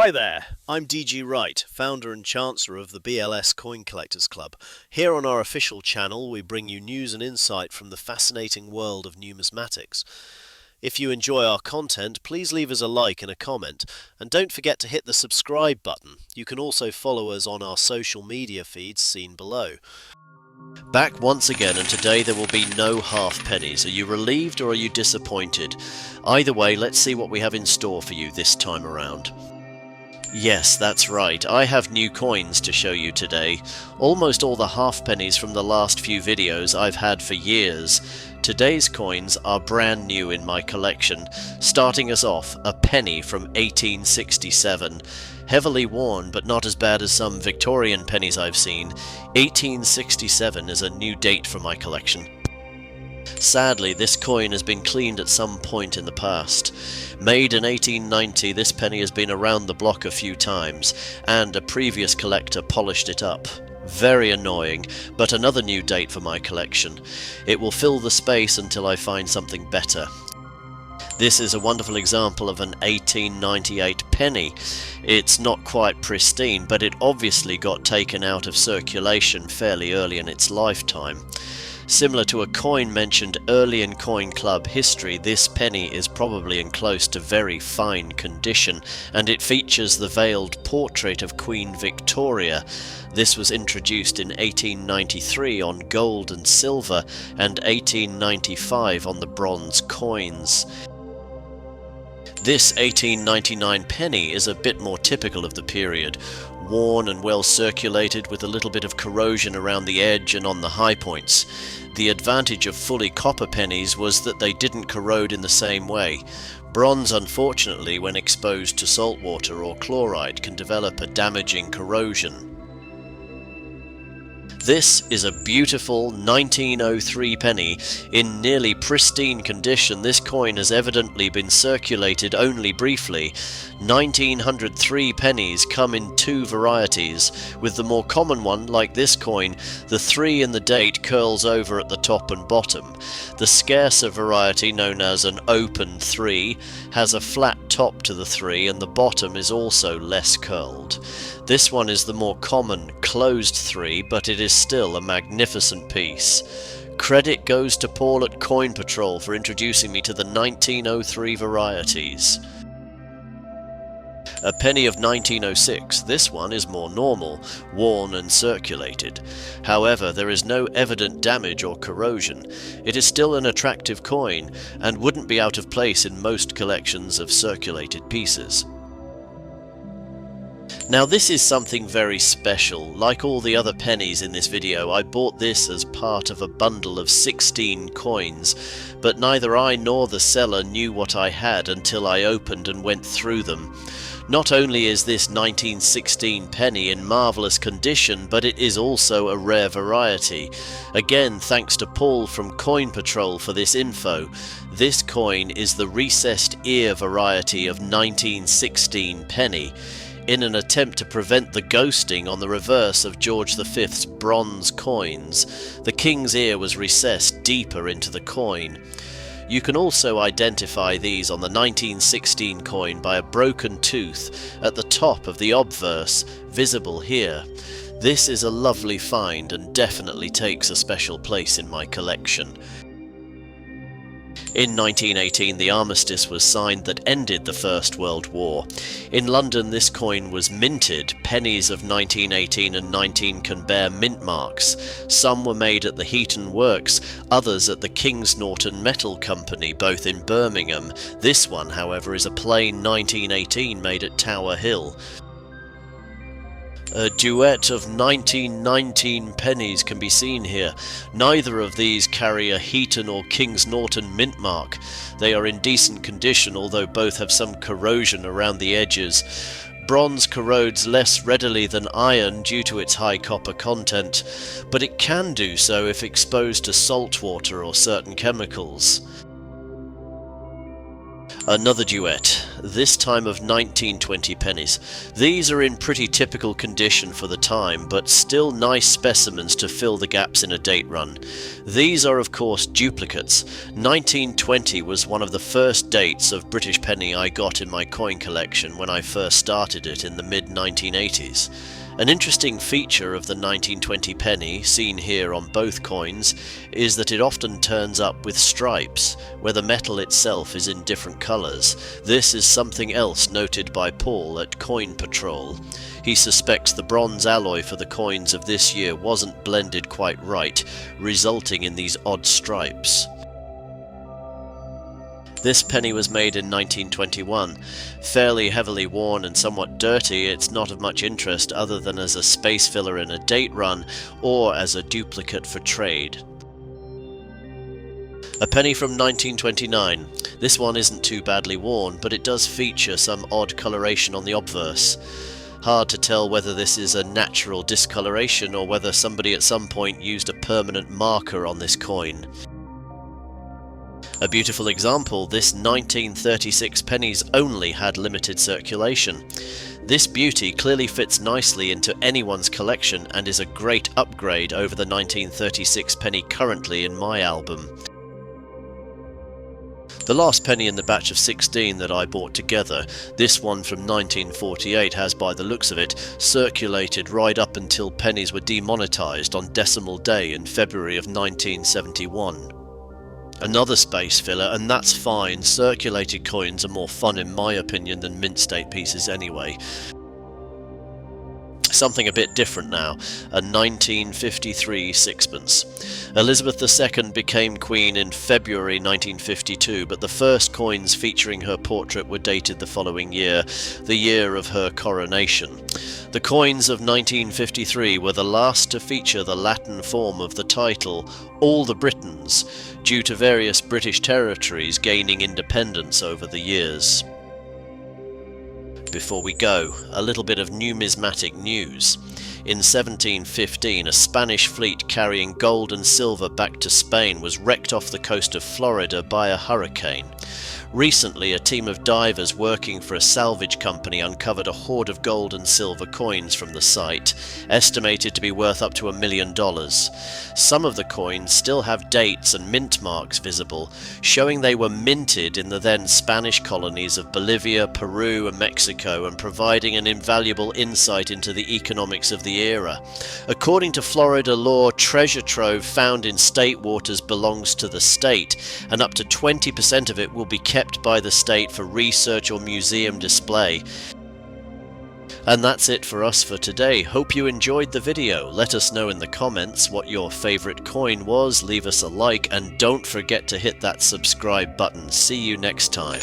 Hi there, I'm DG Wright, founder and chancellor of the BLS Coin Collectors Club. Here on our official channel we bring you news and insight from the fascinating world of numismatics. If you enjoy our content, please leave us a like and a comment, and don't forget to hit the subscribe button. You can also follow us on our social media feeds seen below. Back once again, and today there will be no half pennies. Are you relieved or are you disappointed? Either way, let's see what we have in store for you this time around. Yes, that's right, I have new coins to show you today. Almost all the half pennies from the last few videos I've had for years. Today's coins are brand new in my collection, starting us off a penny from 1867. Heavily worn, but not as bad as some Victorian pennies I've seen. 1867 is a new date for my collection. Sadly, this coin has been cleaned at some point in the past. Made in 1890, this penny has been around the block a few times, and a previous collector polished it up. Very annoying, but another new date for my collection. It will fill the space until I find something better. This is a wonderful example of an 1898 penny. It's not quite pristine, but it obviously got taken out of circulation fairly early in its lifetime. Similar to a coin mentioned early in Coin Club history, this penny is probably in close to very fine condition, and it features the veiled portrait of Queen Victoria. This was introduced in 1893 on gold and silver, and 1895 on the bronze coins. This 1899 penny is a bit more typical of the period. Worn and well circulated with a little bit of corrosion around the edge and on the high points. The advantage of fully copper pennies was that they didn't corrode in the same way. Bronze, unfortunately, when exposed to salt water or chloride, can develop a damaging corrosion. This is a beautiful 1903 penny in nearly pristine condition. This coin has evidently been circulated only briefly. 1903 pennies come in two varieties, with the more common one, like this coin, the 3 in the date curls over at the top and bottom. The scarcer variety, known as an open 3, has a flat top to the 3 and the bottom is also less curled. This one is the more common closed 3, but it is still a magnificent piece. Credit goes to Paul at Coin Patrol for introducing me to the 1903 varieties. A penny of 1906, this one is more normal, worn and circulated. However, there is no evident damage or corrosion. It is still an attractive coin, and wouldn't be out of place in most collections of circulated pieces. Now this is something very special. Like all the other pennies in this video, I bought this as part of a bundle of 16 coins, but neither I nor the seller knew what I had until I opened and went through them. Not only is this 1916 penny in marvellous condition, but it is also a rare variety. Again, thanks to Paul from Coin Patrol for this info. This coin is the recessed ear variety of 1916 penny. In an attempt to prevent the ghosting on the reverse of George V's bronze coins, the king's ear was recessed deeper into the coin. You can also identify these on the 1916 coin by a broken tooth at the top of the obverse, visible here. This is a lovely find and definitely takes a special place in my collection. In 1918, the armistice was signed that ended the First World War. In London, this coin was minted. Pennies of 1918 and 19 can bear mint marks. Some were made at the Heaton Works, others at the Kings Norton Metal Company, both in Birmingham. This one, however, is a plain 1918 made at Tower Hill. A duet of 1919 pennies can be seen here. Neither of these carry a Heaton or Kings Norton mint mark. They are in decent condition, although both have some corrosion around the edges. Bronze corrodes less readily than iron due to its high copper content, but it can do so if exposed to salt water or certain chemicals. Another duet, this time of 1920 pennies. These are in pretty typical condition for the time, but still nice specimens to fill the gaps in a date run. These are of course duplicates. 1920 was one of the first dates of British penny I got in my coin collection when I first started it in the mid-1980s. An interesting feature of the 1920 penny, seen here on both coins, is that it often turns up with stripes, where the metal itself is in different colours. This is something else noted by Paul at Coin Patrol. He suspects the bronze alloy for the coins of this year wasn't blended quite right, resulting in these odd stripes. This penny was made in 1921. Fairly heavily worn and somewhat dirty, it's not of much interest other than as a space filler in a date run or as a duplicate for trade. A penny from 1929. This one isn't too badly worn, but it does feature some odd coloration on the obverse. Hard to tell whether this is a natural discoloration or whether somebody at some point used a permanent marker on this coin. A beautiful example, this 1936 pennies only had limited circulation. This beauty clearly fits nicely into anyone's collection and is a great upgrade over the 1936 penny currently in my album. The last penny in the batch of 16 that I bought together, this one from 1948 has, by the looks of it, circulated right up until pennies were demonetised on Decimal Day in February of 1971. Another space filler, and that's fine. Circulated coins are more fun in my opinion than mint state pieces anyway. Something a bit different now, a 1953 sixpence. Elizabeth II became Queen in February 1952, but the first coins featuring her portrait were dated the following year, the year of her coronation. The coins of 1953 were the last to feature the Latin form of the title, All the Britons, due to various British territories gaining independence over the years. Before we go, a little bit of numismatic news. In 1715, a Spanish fleet carrying gold and silver back to Spain was wrecked off the coast of Florida by a hurricane. Recently, a team of divers working for a salvage company uncovered a hoard of gold and silver coins from the site, estimated to be worth up to $1 million. Some of the coins still have dates and mint marks visible, showing they were minted in the then Spanish colonies of Bolivia, Peru and Mexico, and providing an invaluable insight into the economics of the era. According to Florida law, treasure trove found in state waters belongs to the state, and up to 20% of it will be kept by the state for research or museum display. And that's it for us for today. Hope you enjoyed the video. Let us know in the comments what your favorite coin was, leave us a like, and don't forget to hit that subscribe button. See you next time.